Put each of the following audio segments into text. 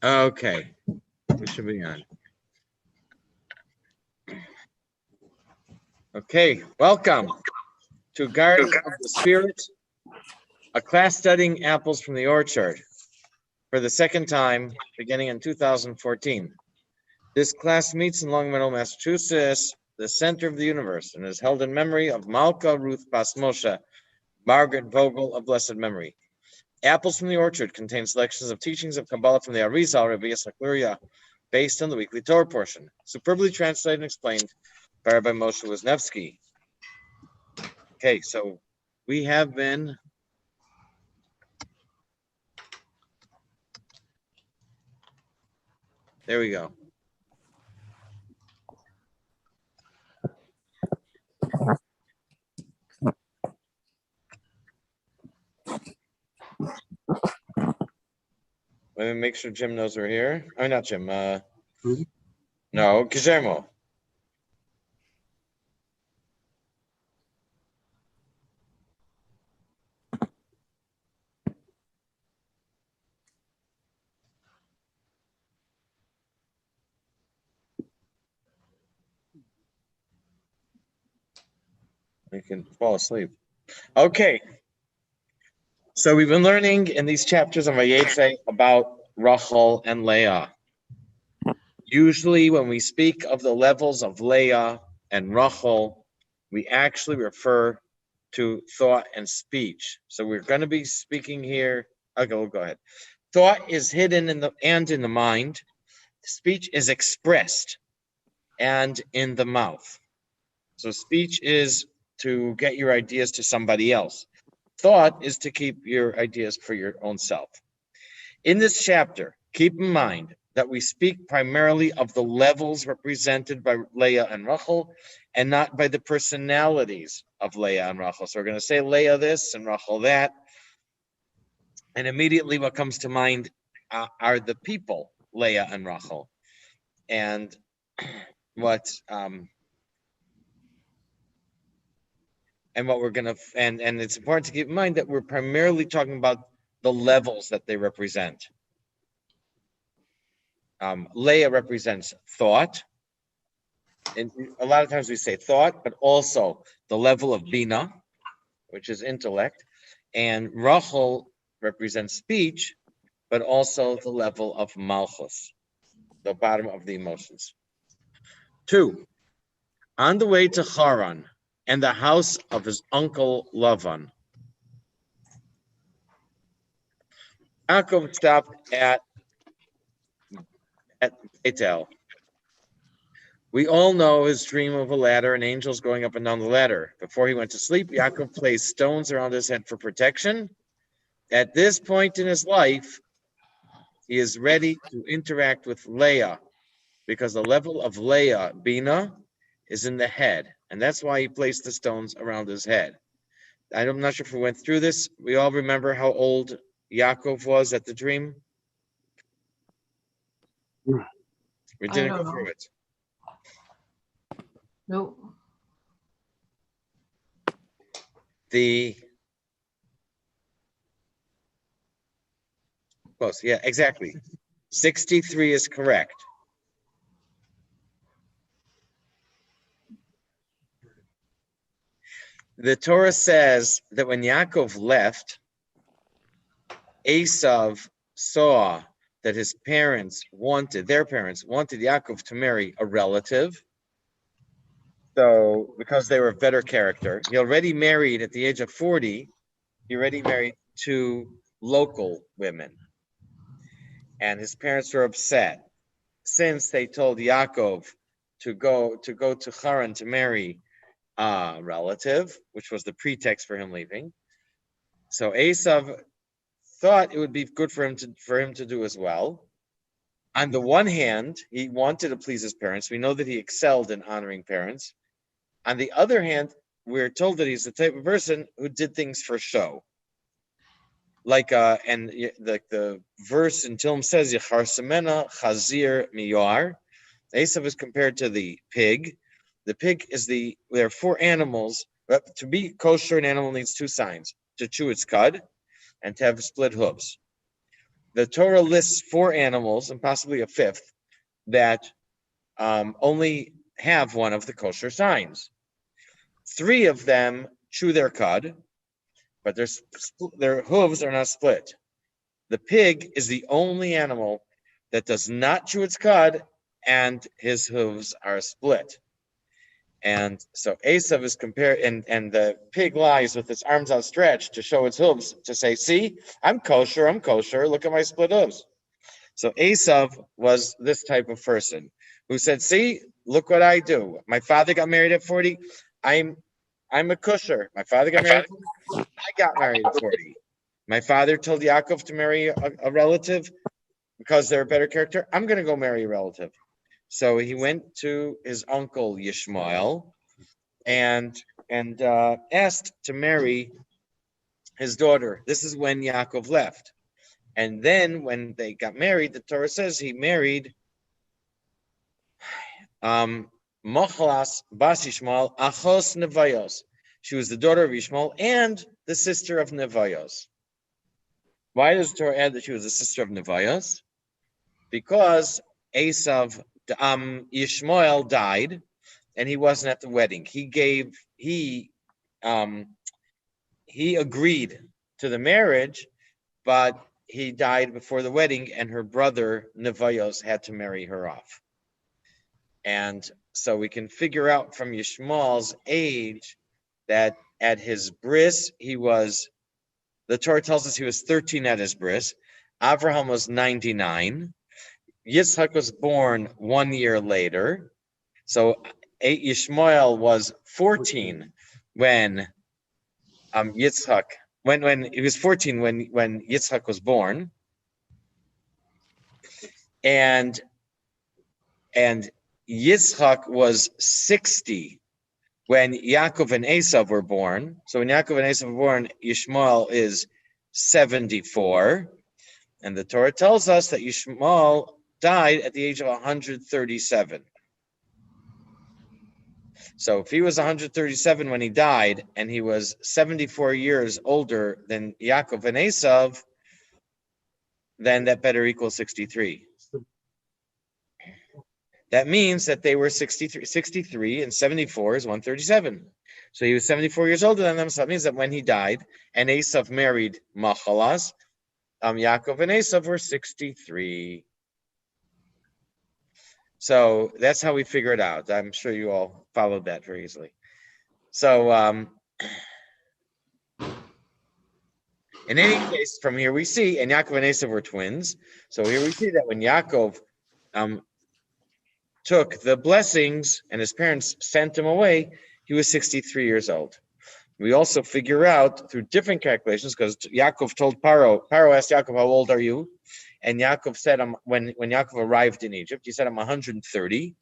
Okay, we should be on. Okay, welcome to Garden of the Spirit, a class studying apples from the orchard for the second time, beginning in 2014. This class meets in Long Meadow, Massachusetts, the center of the universe, and is held in memory of Malka Ruth Bas Moshe, Margaret Vogel of blessed memory. Apples from the Orchard contains selections of teachings of Kabbalah from the Arizal, Rabbi Yitzchak Luria, based on the weekly Torah portion, superbly translated and explained by Rabbi Moshe Wisniewski. Okay, so we have been there we go. Let me make sure Jim knows we're here. Oh, not Jim. No, Guillermo. You can fall asleep. Okay. So we've been learning in these chapters of Vayeitzei about Rachel and Leah. Usually when we speak of the levels of Leah and Rachel, we actually refer to thought and speech. So we're going to be speaking here. Okay, we'll go ahead. Thought is hidden in the mind. Speech is expressed and in the mouth. So speech is to get your ideas to somebody else. Thought is to keep your ideas for your own self. In this chapter, keep in mind that we speak primarily of the levels represented by Leah and Rachel, and not by the personalities of Leah and Rachel. So we're going to say Leah this and Rachel that. And immediately what comes to mind are the people, Leah and Rachel. And what we're going to, and it's important to keep in mind that we're primarily talking about the levels that they represent. Leah represents thought, and a lot of times we say thought, but also the level of Bina, which is intellect, and Rachel represents speech, but also the level of Malchus, the bottom of the emotions. 2, on the way to Haran and the house of his uncle Lavan, Yaakov stopped at Bethel. We all know his dream of a ladder and angels going up and down the ladder. Before he went to sleep, Yaakov placed stones around his head for protection. At this point in his life, he is ready to interact with Leah, because the level of Leah, Bina, is in the head. And that's why he placed the stones around his head. I'm not sure if we went through this. We all remember how old Yaakov was at the dream? We didn't go through it. Nope. Close, yeah, exactly. 63 is correct. The Torah says that when Yaakov left, Esav saw that their parents wanted Yaakov to marry a relative. So, because they were of better character, he already married at the age of 40, he already married 2 local women. And his parents were upset since they told Yaakov to go to Haran to marry a relative, which was the pretext for him leaving. So Esav thought it would be good for him to do as well. On the one hand, he wanted to please his parents. We know that he excelled in honoring parents. On the other hand, we're told that he's the type of person who did things for show. Like the verse in Tilm says, Yachar Semena Chazir Miyar. Esav is compared to the pig. The pig there are 4 animals But to be kosher, an animal needs two signs: to chew its cud and to have split hooves. The Torah lists 4 animals and possibly a 5th that only have one of the kosher signs. 3 of them chew their cud, but their hooves are not split. The pig is the only animal that does not chew its cud and his hooves are split. And so Esav is compared, and the pig lies with its arms outstretched to show its hooves, to say, see, I'm kosher, look at my split hooves. So Esav was this type of person who said, see, look what I do. My father got married at 40. I'm a kosher. My father got married at 40. I got married at 40. My father told Yaakov to marry a relative because they're a better character. I'm going to go marry a relative. So he went to his uncle Yishmael and asked to marry his daughter. This is when Yaakov left. And then when they got married, the Torah says he married Mochlas Bas Yishmael Achos Nevayos. She was the daughter of Yishmael and the sister of Nevayos. Why does the Torah add that she was the sister of Nevayos? Because Yishmael died, and he wasn't at the wedding. He agreed to the marriage, but he died before the wedding, and her brother Nevayos had to marry her off. And so we can figure out from Yishmael's age that at his bris, the Torah tells us he was 13 at his bris. Avraham was 99. Yitzhak was born 1 year later. So Yishmael was 14 when Yitzhak, when he was 14 when Yitzhak was born. And Yitzhak was 60 when Yaakov and Esav were born. So when Yaakov and Esav were born, Yishmael is 74. And the Torah tells us that Yishmael died at the age of 137. So if he was 137 when he died, and he was 74 years older than Yaakov and Esav, then that better equals 63. That means that they were 63 and 74 is 137. So he was 74 years older than them. So that means that when he died and Esav married Machalas, Yaakov and Esav were 63. So that's how we figure it out. I'm sure you all followed that very easily. So in any case, from here we see, and Yaakov and Esav were twins. So here we see that when Yaakov took the blessings and his parents sent him away, he was 63 years old. We also figure out through different calculations, because Yaakov told Paro asked Yaakov, how old are you? And Yaakov said, when Yaakov arrived in Egypt, he said, I'm 130.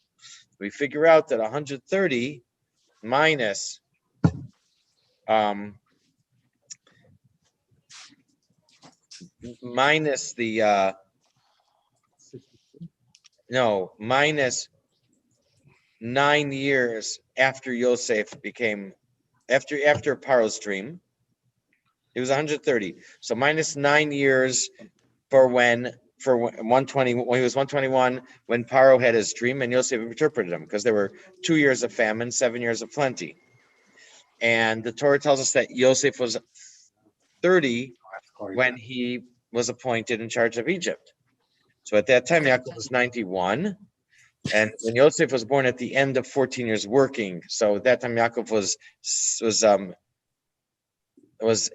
We figure out that 130 minus minus 9 years after Yosef became, after Paro's dream, it was 130. So minus 9 years for 120, when he was 121, when Paro had his dream and Yosef interpreted him, because there were 2 years of famine, 7 years of plenty. And the Torah tells us that Yosef was 30 when he was appointed in charge of Egypt. So at that time, Yaakov was 91. And when Yosef was born at the end of 14 years working, so at that time Yaakov was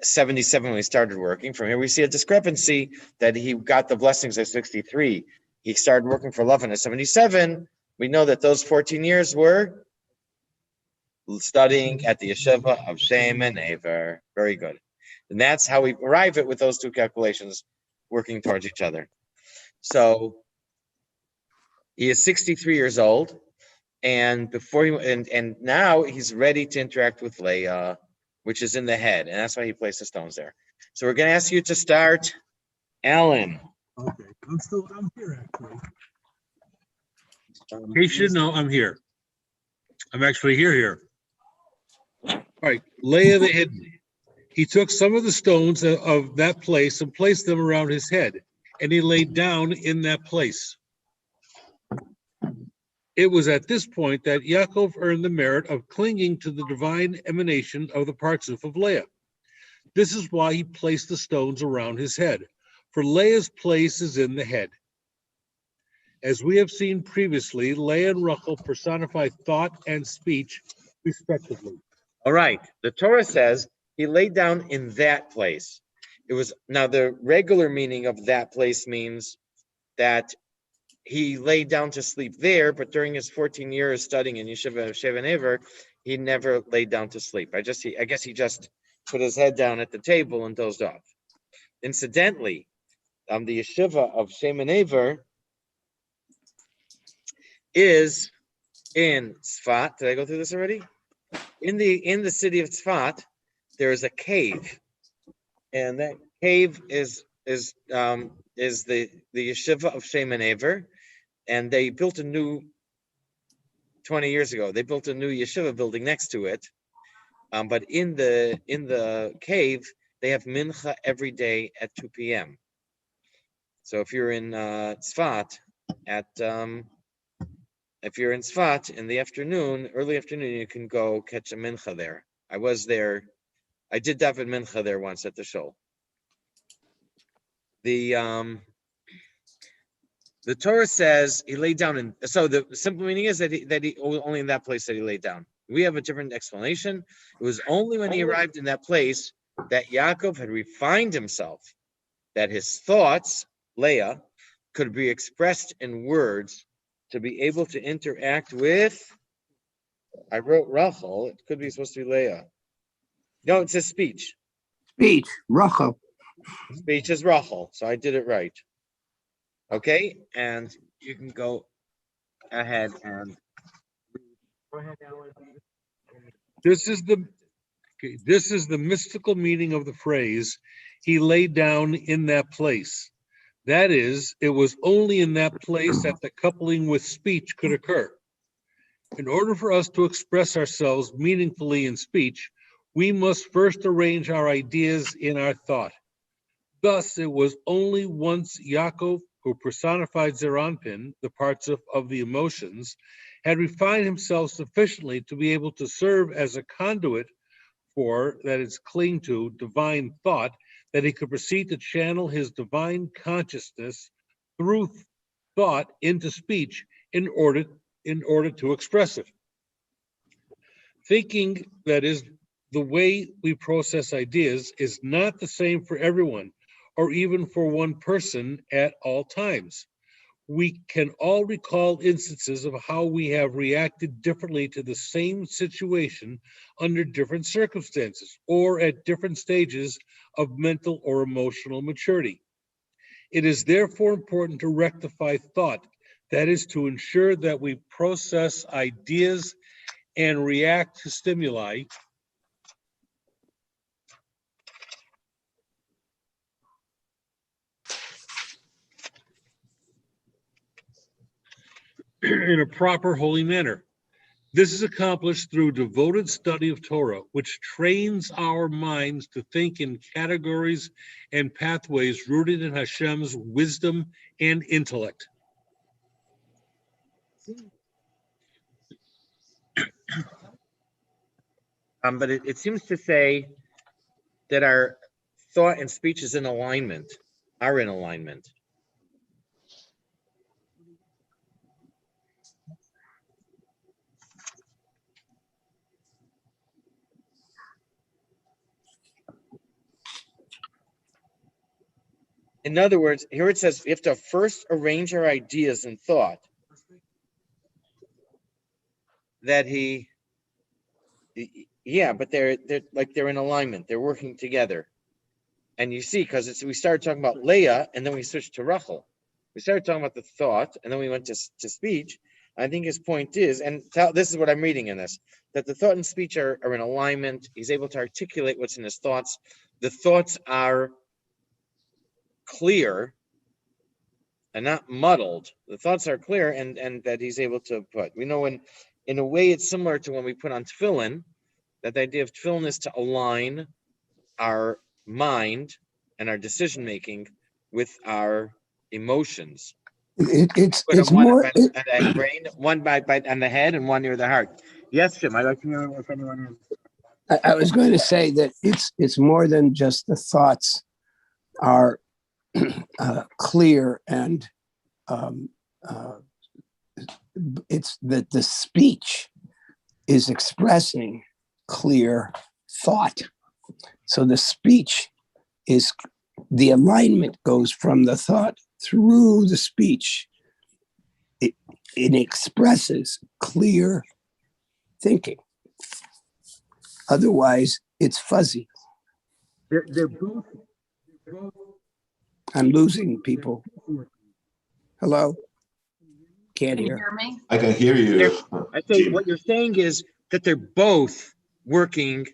77 when he started working. From here we see a discrepancy that he got the blessings at 63. He started working for Lavan at 77. We know that those 14 years were studying at the yeshiva of Shem and Aver. Very good. And that's how we arrive at with those two calculations working towards each other. So he is 63 years old, and now he's ready to interact with Leah, which is in the head, and that's why he placed the stones there. So we're going to ask you to start, Alan. Okay, I'm here actually. In case you didn't know, I'm here. I'm actually here. All right, Leah the hidden. He took some of the stones of that place and placed them around his head, and he laid down in that place. It was at this point that Yaakov earned the merit of clinging to the divine emanation of the partsuf of Leah. This is why he placed the stones around his head, for Leah's place is in the head. As we have seen previously, Leah and Rachel personify thought and speech, respectively. All right. The Torah says he laid down in that place. It was now the regular meaning of that place means that he laid down to sleep there, but during his 14 years studying in Yeshiva of Shevan Ever, he never laid down to sleep. I guess he just put his head down at the table and dozed off. Incidentally, the Yeshiva of Shevan Ever is in Tzfat. Did I go through this already? In the city of Tzfat, there is a cave, and that cave is the Yeshiva of Sheman Ever, and they built a new 20 years ago. They built a new Yeshiva building next to it, but in the cave they have mincha every day at 2 p.m. So if you're in Tzfat if you're in Tzfat in the afternoon, early afternoon, you can go catch a mincha there. I was there. I did daven mincha there once at the shul. The Torah says he laid down in. So the simple meaning is that he only in that place that he laid down. We have a different explanation. It was only when he arrived in that place that Yaakov had refined himself, that his thoughts, Leah, could be expressed in words to be able to interact with. I wrote Rachel. It could be supposed to be Leah. No, it says speech. Speech, Rachel. Speech is Rachel, so I did it right. Okay, and you can go ahead and. This is the mystical meaning of the phrase, he laid down in that place. That is, it was only in that place that the coupling with speech could occur. In order for us to express ourselves meaningfully in speech, we must first arrange our ideas in our thought. Thus, it was only once Yaakov, who personified Zeranpin, the parts of the emotions, had refined himself sufficiently to be able to serve as a conduit for, that is, cling to, divine thought, that he could proceed to channel his divine consciousness through thought into speech in order to express it. Thinking, that is, the way we process ideas, is not the same for everyone, or even for one person at all times. We can all recall instances of how we have reacted differently to the same situation under different circumstances or at different stages of mental or emotional maturity. It is therefore important to rectify thought, that is, to ensure that we process ideas and react to stimuli in a proper holy manner. This is accomplished through devoted study of Torah, which trains our minds to think in categories and pathways rooted in Hashem's wisdom and intellect. But it seems to say that our thought and speech is in alignment, are in alignment. In other words, here it says we have to first arrange our ideas in thought that but they're in alignment. They're working together. And you see, because we started talking about Leah, and then we switched to Rachel. We started talking about the thought, and then we went to speech. I think his point is, this is what I'm reading in this, that the thought and speech are in alignment. He's able to articulate what's in his thoughts. The thoughts are clear and not muddled. The thoughts are clear, and that he's able to put. We know in a way it's similar to when we put on tefillin, that the idea of tefillin is to align our mind and our decision making with our emotions. Put them It's one more. by the brain, one by on the head, and one near the heart. Yes, Jim. I'd like to know if anyone is. I was going to say that it's more than just the thoughts are clear, and it's that the speech is expressing clear thought. So the speech is, the alignment goes from the thought through the speech. It expresses clear thinking. Otherwise, it's fuzzy. They're both. I'm losing people. Hello? Can't Can you hear. hear me? I can hear you. I think what you're saying is that they're both working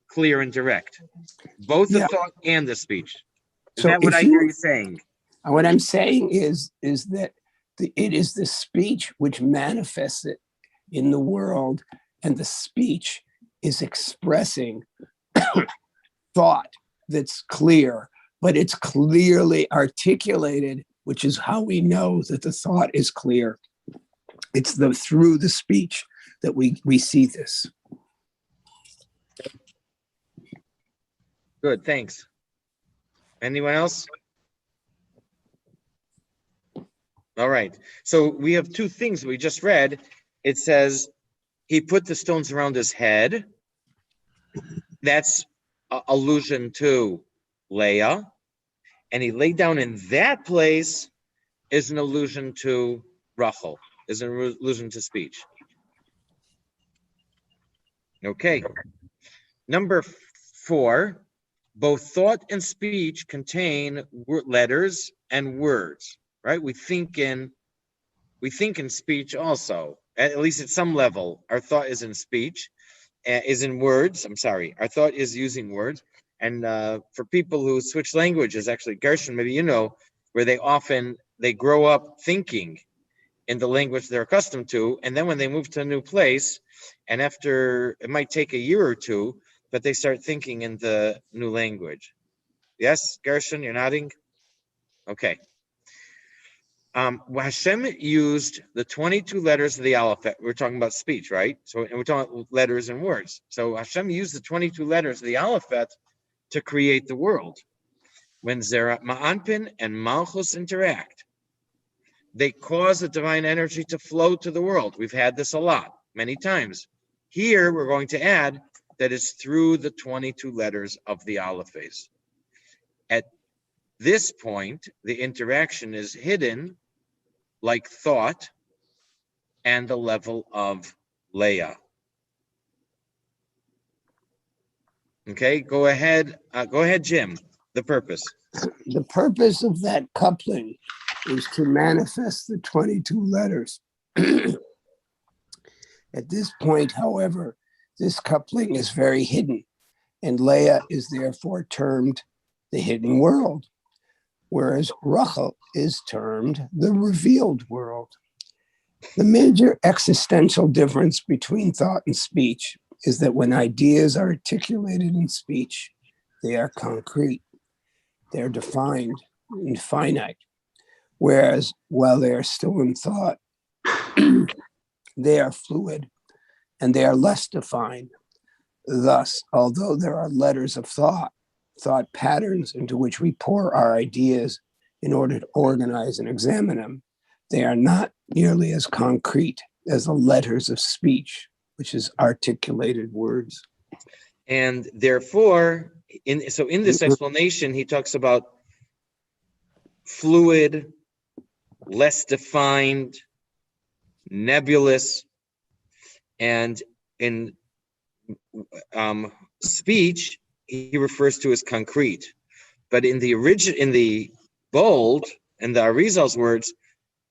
clear and direct, both the Yeah. thought and the speech. Is So that what if I hear you saying? What I'm saying is that it is the speech which manifests it in the world, and the speech is expressing thought that's clear, but it's clearly articulated, which is how we know that the thought is clear. It's through the speech that we see this. Good, thanks. Anyone else? All right. So we have two things we just read. It says he put the stones around his head. That's an allusion to Leah. And he laid down in that place is an allusion to Rachel, is an allusion to speech. Okay. Number 4, both thought and speech contain letters and words, right? We think in speech also, at least at some level. Our thought is in speech, is in words. I'm sorry. Our thought is using words. And for people who switch languages, actually, Gershon, maybe you know, where they grow up thinking in the language they're accustomed to. And then when they move to a new place, and after, it might take a year or two, but they start thinking in the new language. Yes, Gershon, you're nodding? Okay. Hashem used the 22 letters of the alphabet. We're talking about speech, right? So, and we're talking about letters and words. So Hashem used the 22 letters of the alphabet to create the world. When Zerat Ma'anpin and Malchus interact, they cause the divine energy to flow to the world. We've had this a lot, many times. Here, we're going to add that it's through the 22 letters of the alphabet. At this point, the interaction is hidden like thought and the level of Leah. Okay, go ahead, Jim, the purpose. The purpose of that coupling is to manifest the 22 letters. At this point, however, this coupling is very hidden, and Leah is therefore termed the hidden world, whereas Rachel is termed the revealed world. The major existential difference between thought and speech is that when ideas are articulated in speech, they are concrete, they're defined and finite, whereas while they are still in thought, they are fluid and they are less defined. Thus, although there are letters of thought patterns into which we pour our ideas in order to organize and examine them, they are not nearly as concrete as the letters of speech, which is articulated words. And therefore, in this explanation, he talks about fluid, less defined, nebulous, and in speech, he refers to as concrete. But in the bold, and the Arizal's words,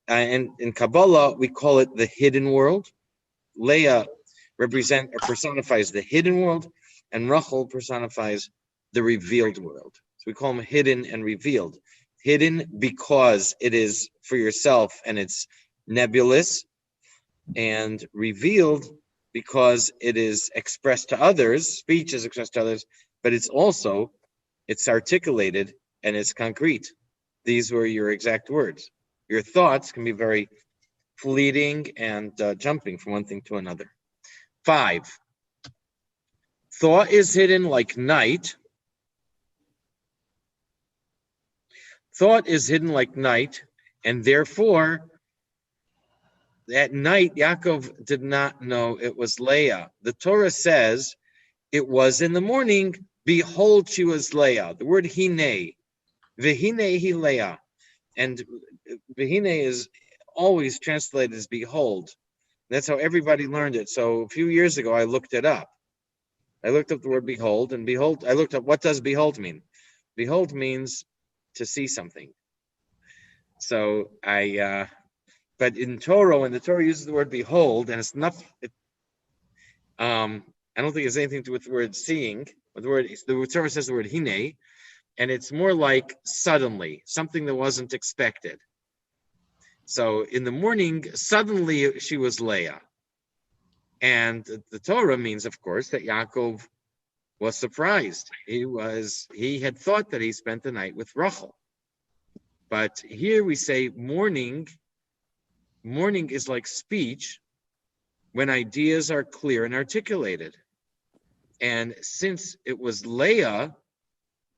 and in Kabbalah, we call it the hidden world. Leah personifies the hidden world, and Rachel personifies the revealed world. So we call them hidden and revealed. Hidden because it is for yourself and it's nebulous, and revealed because it is expressed to others. Speech is expressed to others, but it's articulated and it's concrete. These were your exact words. Your thoughts can be very fleeting and jumping from one thing to another. 5, thought is hidden like night. Thought is hidden like night, and therefore, at night, Yaakov did not know it was Leah. The Torah says it was in the morning, behold, she was Leah. The word hine, vehine hi Leah. And vehine is always translated as behold. That's how everybody learned it. So a few years ago, I looked it up. I looked up the word behold, and behold, I looked up what does behold mean? Behold means to see something. So but in Torah, when the Torah uses the word behold, and it's not, I don't think it's anything to do with the word seeing. But the Torah says the word hine, and it's more like suddenly, something that wasn't expected. So in the morning, suddenly she was Leah. And the Torah means, of course, that Yaakov was surprised. He had thought that he spent the night with Rachel. But here we say morning is like speech when ideas are clear and articulated. And since it was Leah,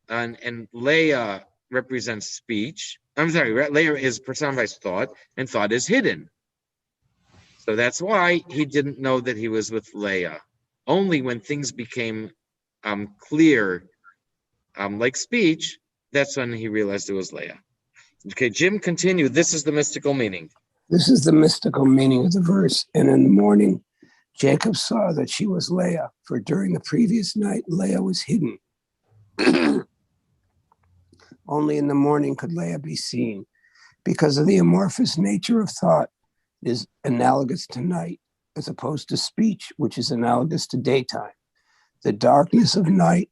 and Leah represents speech, Leah is personifies thought, and thought is hidden. So that's why he didn't know that he was with Leah. Only when things became clear, like speech, that's when he realized it was Leah. Okay, Jim, continue. This is the mystical meaning. This is the mystical meaning of the verse. And in the morning, Jacob saw that she was Leah, for during the previous night, Leah was hidden. Only in the morning could Leah be seen. Because of the amorphous nature of thought, it is analogous to night, as opposed to speech, which is analogous to daytime. The darkness of night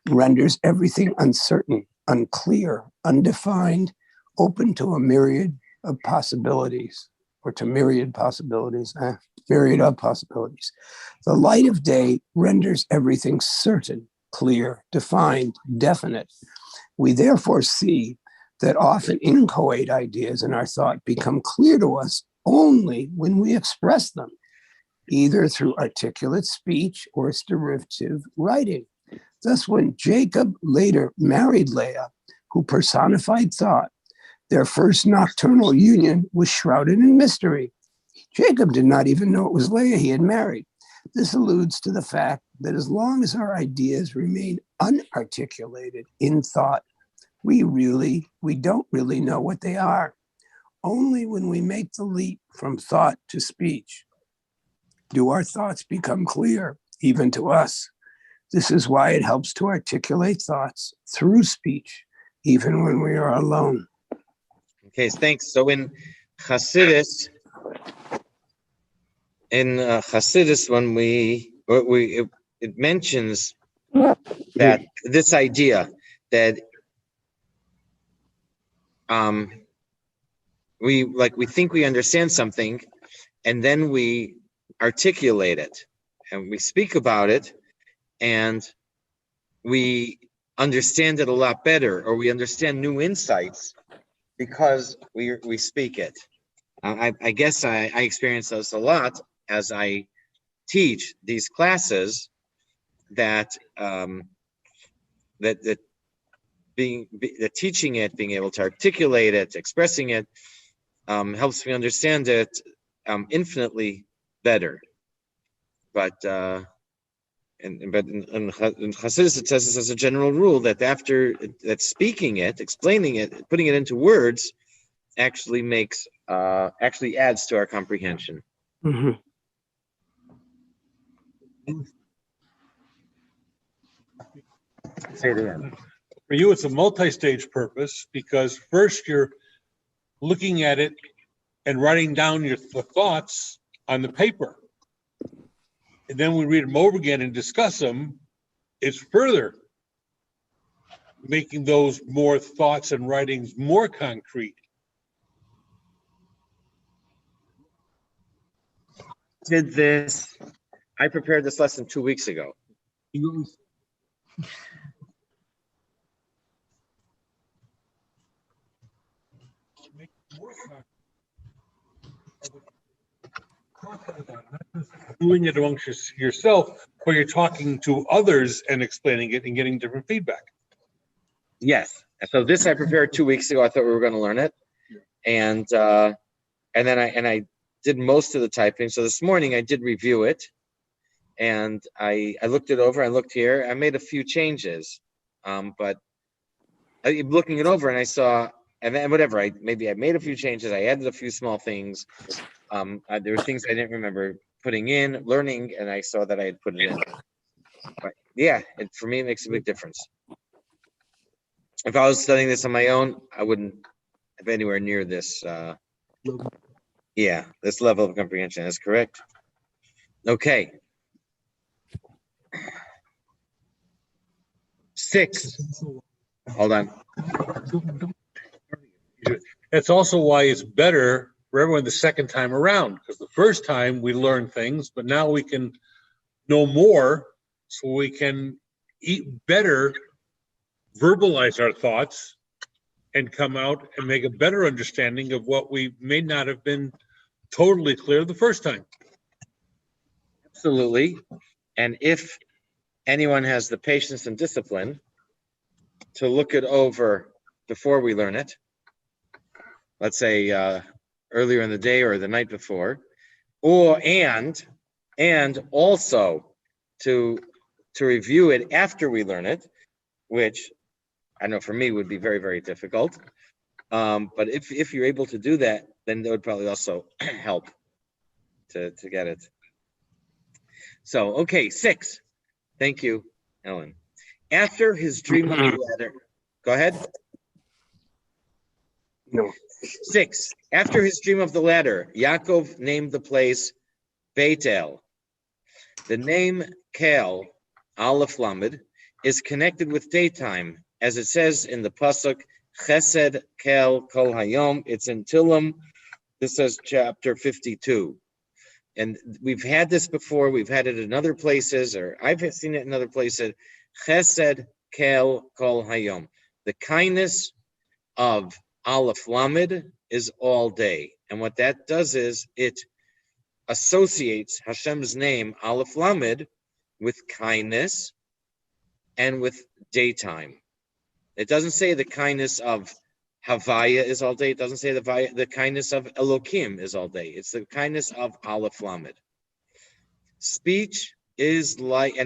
renders everything uncertain, unclear, undefined, open to a myriad of possibilities, or to myriad possibilities, myriad of possibilities. The light of day renders everything certain, clear, defined, definite. We therefore see that often inchoate ideas in our thought become clear to us only when we express them, either through articulate speech or its derivative writing. Thus, when Jacob later married Leah, who personified thought, their first nocturnal union was shrouded in mystery. Jacob did not even know it was Leah he had married. This alludes to the fact that as long as our ideas remain unarticulated in thought, we don't really know what they are. Only when we make the leap from thought to speech do our thoughts become clear, even to us. This is why it helps to articulate thoughts through speech, even when we are alone. Okay, thanks. So in Hasidus, when it mentions that this idea that we think we understand something, and then we articulate it, and we speak about it, and we understand it a lot better, or we understand new insights because we speak it. I guess I experience this a lot as I teach these classes, that teaching it, being able to articulate it, expressing it, helps me understand it infinitely better. But in Chassidus it says this as a general rule, that after that, speaking it, explaining it, putting it into words, actually adds to our comprehension. Mm-hmm. Say it again. For you, it's a multi-stage purpose, because first you're looking at it and writing down the thoughts on the paper. And then we read them over again and discuss them. It's further making those more thoughts and writings more concrete. Did this I prepared this lesson 2 weeks ago. Doing it amongst yourself, or you're talking to others and explaining it and getting different feedback. Yes. So this I prepared 2 weeks ago. I thought we were going to learn it, and then I did most of the typing. So this morning I did review it, and I looked it over. I looked here. I made a few changes, but looking it over, and I saw, and then whatever. I made a few changes. I added a few small things. There were things I didn't remember putting in, learning, and I saw that I had put it in. But yeah, for me, it makes a big difference. If I was studying this on my own, I wouldn't have anywhere near this. This level of comprehension is correct. Okay. 6. Hold on. That's also why it's better for everyone the second time around, because the first time we learn things, but now we can know more, so we can better verbalize our thoughts and come out and make a better understanding of what we may not have been totally clear the first time. Absolutely. And if anyone has the patience and discipline to look it over before we learn it, let's say earlier in the day or the night before, and also to review it after we learn it, which I know for me would be very, very difficult. But if you're able to do that, then that would probably also help to get it. So, okay, 6. Thank you, Ellen. After his dream of the ladder, go ahead. No. 6. After his dream of the ladder, Yaakov named the place Beit-El. The name Kel, Aleph Lamed, is connected with daytime, as it says in the pasuk Chesed Kel Kol Hayom. It's in Tillim. This is chapter 52. And we've had this before. We've had it in other places, or I've seen it in other places. Chesed Kel Kol Hayom. The kindness of Aleph Lamed is all day. And what that does is it associates Hashem's name, Aleph Lamed, with kindness and with daytime. It doesn't say the kindness of Havaya is all day. It doesn't say the kindness of Elokim is all day. It's the kindness of Aleph Lamed. Speech is like,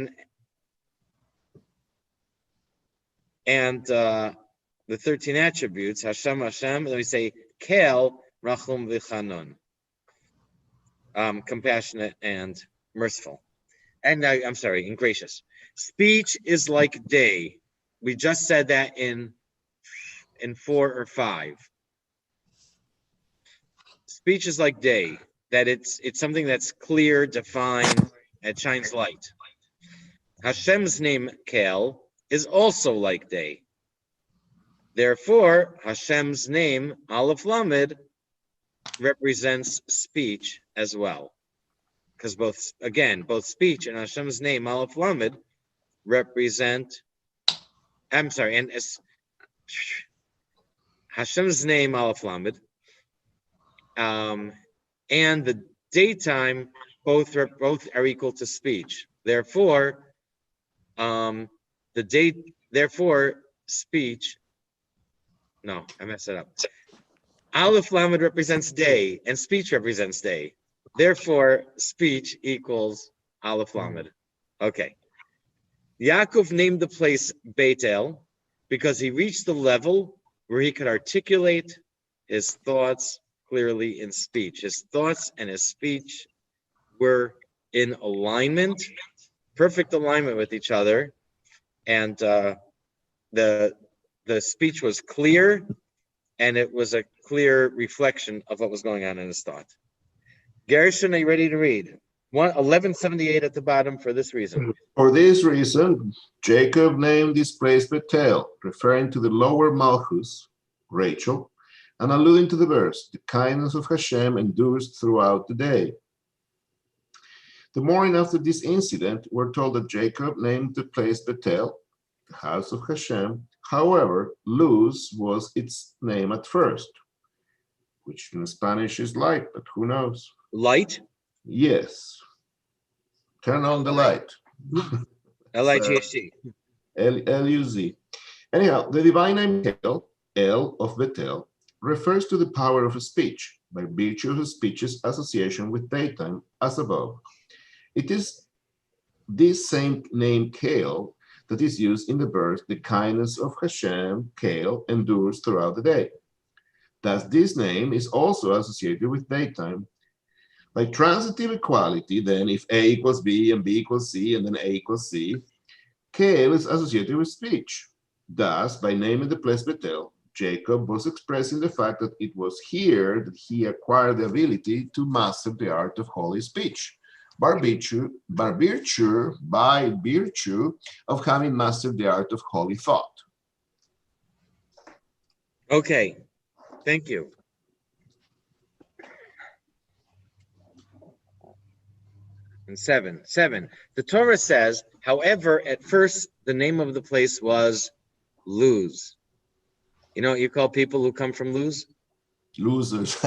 and the 13 attributes, Hashem, let me say, Kel, Rachum V'Chanon. Compassionate and merciful. And I'm sorry, and gracious. Speech is like day. We just said that in 4 or 5. Speech is like day, that it's something that's clear, defined, and shines light. Hashem's name, Kel, is also like day. Therefore, Hashem's name, Aleph Lamed, represents speech as well. Because both speech and Hashem's name, Aleph Lamed, represent, and Hashem's name, Aleph Lamed, and the daytime, both are equal to speech. Therefore, speech, no, I messed it up. Aleph Lamed represents day, and speech represents day. Therefore, speech equals Aleph Lamed. Okay. Yaakov named the place Beit-El because he reached the level where he could articulate his thoughts clearly in speech. His thoughts and his speech were in alignment, perfect alignment with each other, and the speech was clear, and it was a clear reflection of what was going on in his thought. Gershon, are you ready to read? 1178 at the bottom for this reason. For this reason, Jacob named this place Bethel, referring to the lower Malchus, Rachel, and alluding to the verse, the kindness of Hashem endures throughout the day. The morning after this incident, we're told that Jacob named the place Bethel, the house of Hashem. However, Luz was its name at first, which in Spanish is light, but who knows? Light? Yes. Turn on the light. L-I-G-H-T. L-U-Z. Anyhow, the divine name Kel, El of Bethel, refers to the power of speech by virtue of speech's association with daytime, as above. It is this same name Kel that is used in the verse, the kindness of Hashem, Kel, endures throughout the day. Thus, this name is also associated with daytime. By transitive equality, then, if A equals B and B equals C and then A equals C, Kel is associated with speech. Thus, by naming the place Bethel, Jacob was expressing the fact that it was here that he acquired the ability to master the art of holy speech, by virtue of having mastered the art of holy thought. Okay, thank you. And seven. The Torah says, however, at first the name of the place was Luz. You know what you call people who come from Luz? Losers.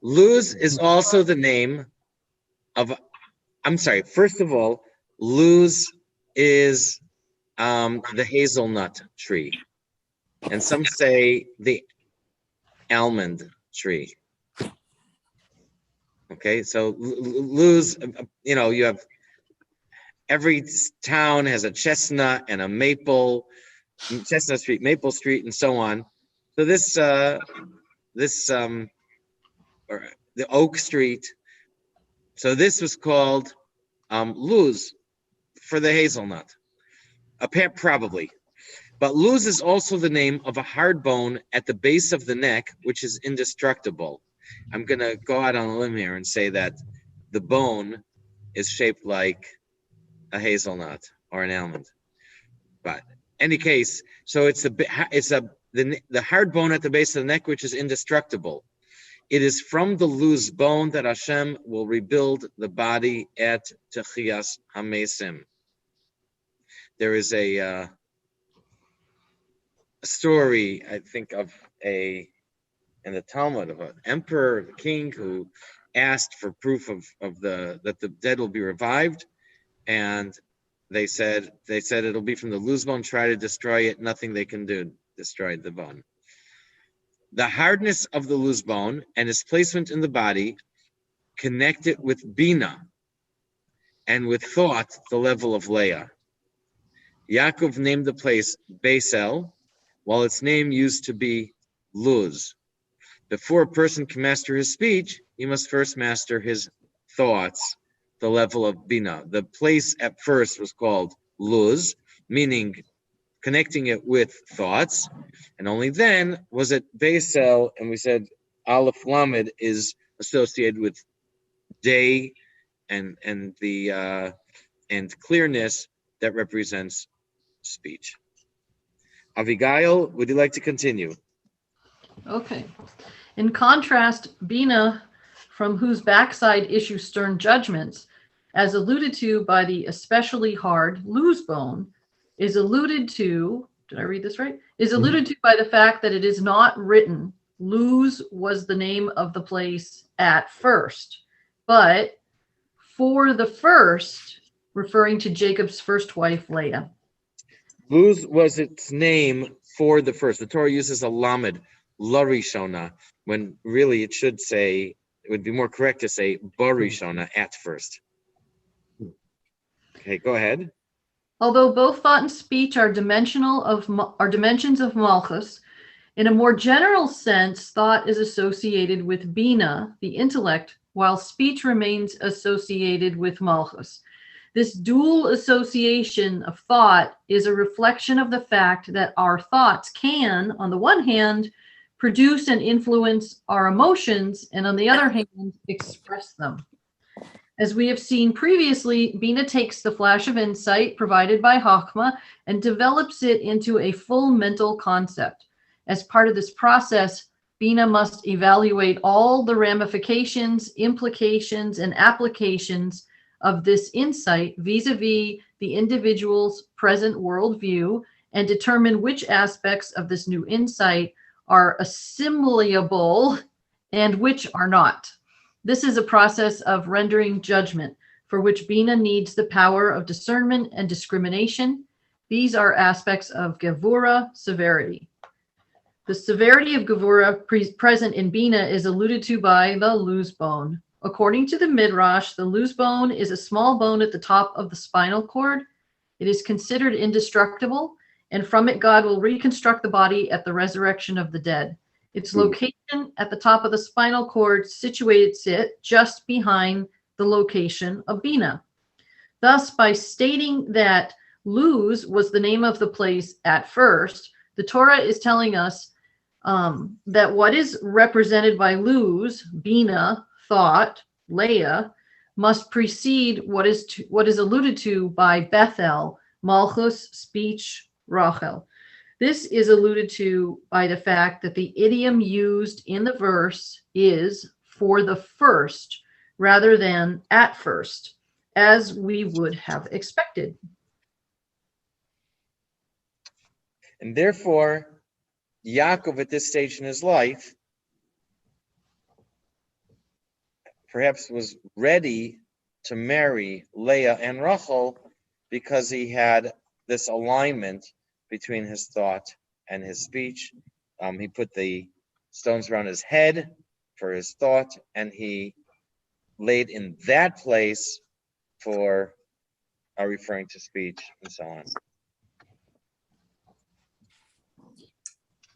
Luz is also the name of, I'm sorry, first of all, Luz is the hazelnut tree. And some say the almond tree. Okay, so Luz, you know, you have, every town has a chestnut and a maple, Chestnut Street, Maple Street, and so on. So or the Oak Street. So this was called Luz for the hazelnut, probably. But Luz is also the name of a hard bone at the base of the neck, which is indestructible. I'm going to go out on a limb here and say that the bone is shaped like a hazelnut or an almond. But any case, so it's the hard bone at the base of the neck, which is indestructible. It is from the Luz bone that Hashem will rebuild the body at Techiyas HaMesim. There is a story, I think, in the Talmud of an emperor, the king, who asked for proof that the dead will be revived, and they said it'll be from the Luz bone. Try to destroy it. Nothing they can do destroyed the bone. The hardness of the Luz bone and its placement in the body connect it with Bina, and with thought, the level of Leah. Yaakov named the place Beisel, while its name used to be Luz. Before a person can master his speech, he must first master his thoughts, the level of Bina. The place at first was called Luz, meaning connecting it with thoughts, and only then was it Beisel, and we said Aleph Lamed is associated with day and clearness that represents speech. Abigail, would you like to continue? Okay. In contrast, Bina, from whose backside issue stern judgments, as alluded to by the especially hard Luz bone, is alluded to, did I read this right? Is alluded to by the fact that it is not written Luz was the name of the place at first, but for the first, referring to Jacob's first wife, Leah. Luz was its name for the first. The Torah uses a lamed, larishona, when really it should say, it would be more correct to say barishona, at first. Okay, go ahead. Although both thought and speech are dimensions of Malchus, in a more general sense, thought is associated with Bina, the intellect, while speech remains associated with Malchus. This dual association of thought is a reflection of the fact that our thoughts can, on the one hand, produce and influence our emotions, and on the other hand, express them. As we have seen previously, Bina takes the flash of insight provided by Chokhmah and develops it into a full mental concept. As part of this process, Bina must evaluate all the ramifications, implications, and applications of this insight vis-a-vis the individual's present worldview and determine which aspects of this new insight are assimilable and which are not. This is a process of rendering judgment for which Bina needs the power of discernment and discrimination. These are aspects of Gevura, severity. The severity of Gevura present in Bina is alluded to by the loose bone. According to the Midrash, the loose bone is a small bone at the top of the spinal cord. It is considered indestructible, and from it God will reconstruct the body at the resurrection of the dead. Its location at the top of the spinal cord situates it just behind the location of Bina. Thus, by stating that Luz was the name of the place at first, the Torah is telling us that what is represented by Luz, Bina, thought, Leah, must precede what is alluded to by Bethel, Malchus, speech, Rachel. This is alluded to by the fact that the idiom used in the verse is for the first rather than at first, as we would have expected. And therefore, Yaakov at this stage in his life perhaps was ready to marry Leah and Rachel because he had this alignment between his thought and his speech. He put the stones around his head for his thought, and he laid in that place for referring to speech and so on.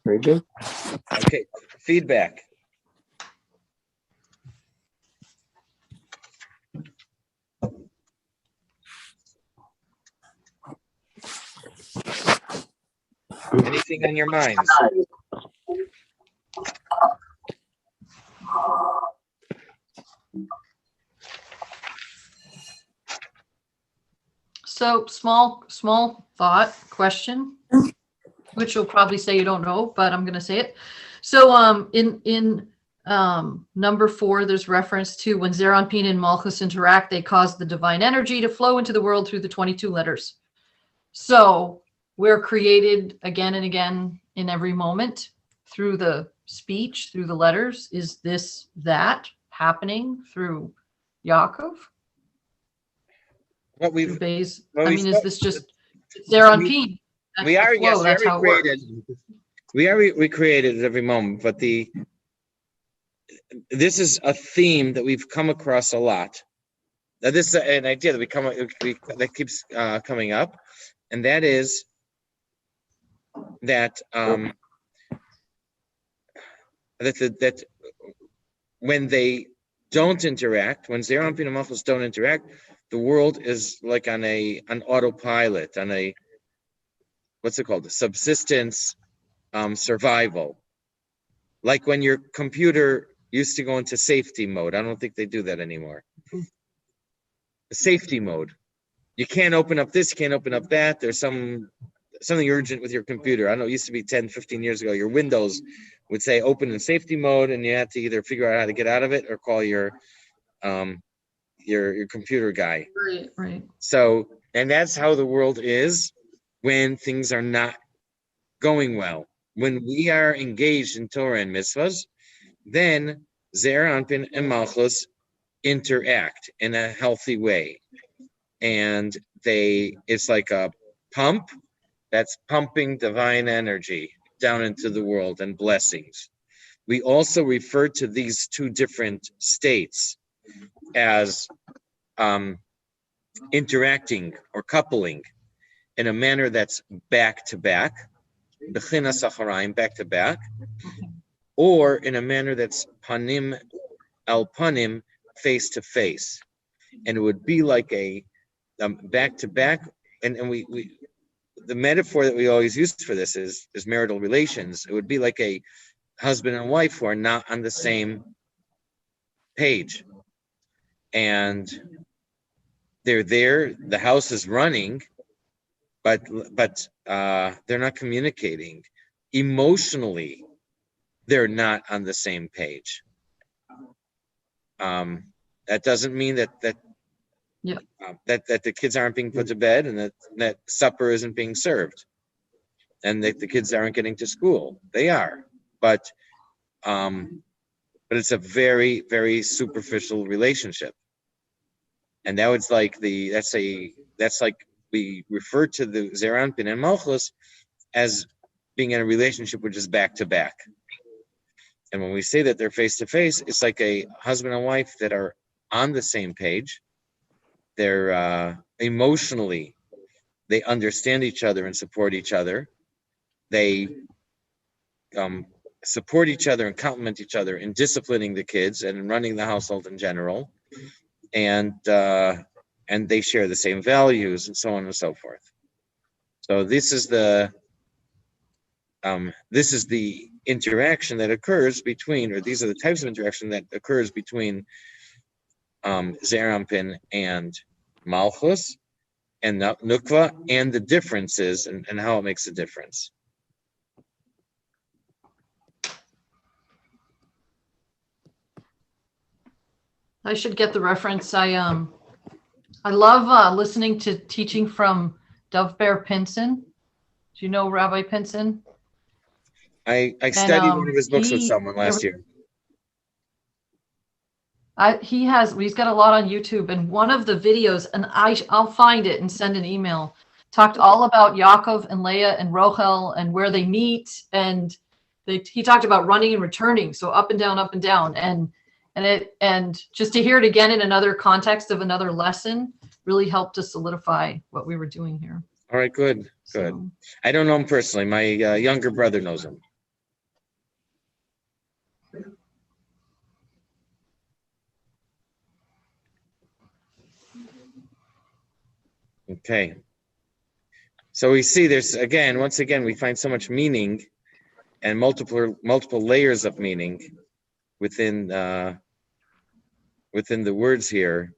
Very good. Okay, feedback. Anything on your minds? So small thought question, which you'll probably say you don't know, but I'm going to say it. So in number 4, there's reference to when Zeranpin and Malchus interact, they cause the divine energy to flow into the world through the 22 letters. So we're created again and again in every moment through the speech, through the letters. Is that happening through Yaakov? What we've, Is is this just Zeranpin? We are, yes, that's how it works. We are recreated at every moment, but this is a theme that we've come across a lot. Now, this is an idea that that keeps coming up, and that is that that when they don't interact, when Zeranpin and Malchus don't interact, the world is like on an autopilot, on a what's it called? Subsistence, survival. Like when your computer used to go into safety mode. I don't think they do that anymore. Safety mode. You can't open up this, you can't open up that. There's something urgent with your computer. I know it used to be 10, 15 years ago. Your Windows would say open in safety mode, and you had to either figure out how to get out of it or call your computer guy. Right. So, and that's how the world is when things are not going well. When we are engaged in Torah and mitzvahs, then Zeranpin and Malchus interact in a healthy way. And it's like a pump that's pumping divine energy down into the world and blessings. We also refer to these two different states as interacting or coupling in a manner that's back to back, bechina sacharayim, back to back, or in a manner that's panim al panim, face to face, and it would be like a back to back. And we the metaphor that we always use for this is marital relations. It would be like a husband and wife who are not on the same page, and they're there. The house is running, but they're not communicating emotionally. they're not on the same page. That doesn't mean that the kids aren't being put to bed and that supper isn't being served and that the kids aren't getting to school. They are, but it's a very, very superficial relationship. And that was like that's like we refer to the Zeir Anpin and Malchus as being in a relationship which is back to back. And when we say that they're face to face, it's like a husband and wife that are on the same page. They're emotionally, they understand each other and support each other. They support each other and complement each other in disciplining the kids and in running the household in general. And they share the same values and so on and so forth. So this is the interaction that occurs between, or these are the types of interaction that occurs between Zeir Anpin and Malchus and Nukva, and the differences and how it makes a difference. I should get the reference. I love listening to teaching from Dov Ber Pinson. Do you know Rabbi Pinson? I studied one of his books with someone last year. He's got a lot on YouTube, and one of the videos, and I'll find it and send an email, talked all about Yaakov and Leah and Rochel and where they meet, and he talked about running and returning, so up and down, and just to hear it again in another context of another lesson really helped to solidify what we were doing here. All right, good. So, I don't know him personally. My younger brother knows him. Okay. So we see there's once again, we find so much meaning and multiple layers of meaning within the words here.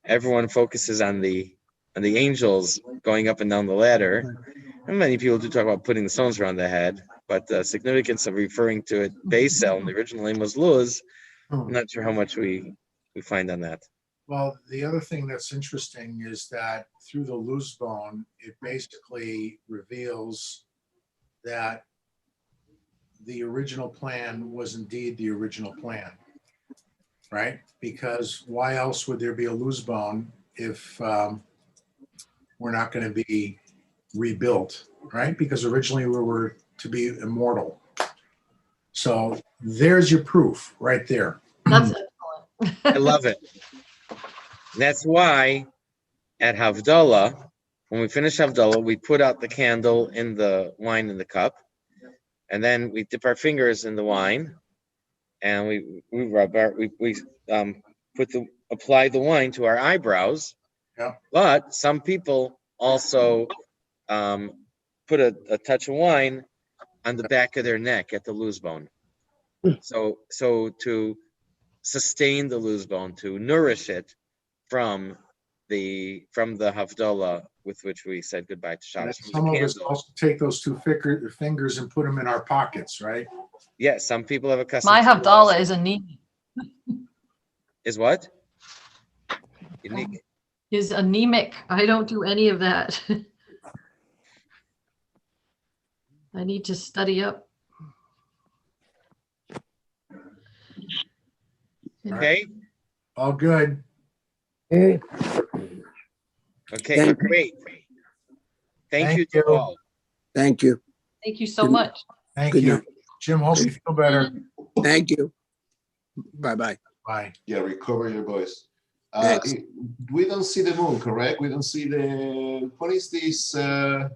Everyone focuses on the angels going up and down the ladder. And many people do talk about putting the stones around the head, but the significance of referring to it Beisel, and the original name was Luz, I'm not sure how much we find on that. Well, the other thing that's interesting is that through the Luz bone, it basically reveals that the original plan was indeed the original plan, right? Because why else would there be a Luz bone if we're not going to be rebuilt, right? Because originally we were to be immortal. So there's your proof right there. That's excellent. I love it. That's why at Havdalah, when we finish Havdalah, we put out the candle in the wine in the cup, and then we dip our fingers in the wine, and we apply the wine to our eyebrows. Yeah. But some people also put a touch of wine on the back of their neck at the Luz bone. So to sustain the Luz bone, to nourish it from the Havdalah with which we said goodbye to Shabbos. Some of us also take those two fingers and put them in our pockets, right? Yeah, some people have a custom. My Havdalah is anemic. Is what? Unique. Is anemic. I don't do any of that. I need to study up. Okay. All good. Hey, Okay, Thank you. great. Thank you Thank to you. all. thank you. Thank you so much. Thank Good you. night. Jim, hope you feel better. Thank you. Bye-bye. Bye. Yeah, recover your voice. Thanks. We don't see the moon, correct? We don't see what is this eclipse?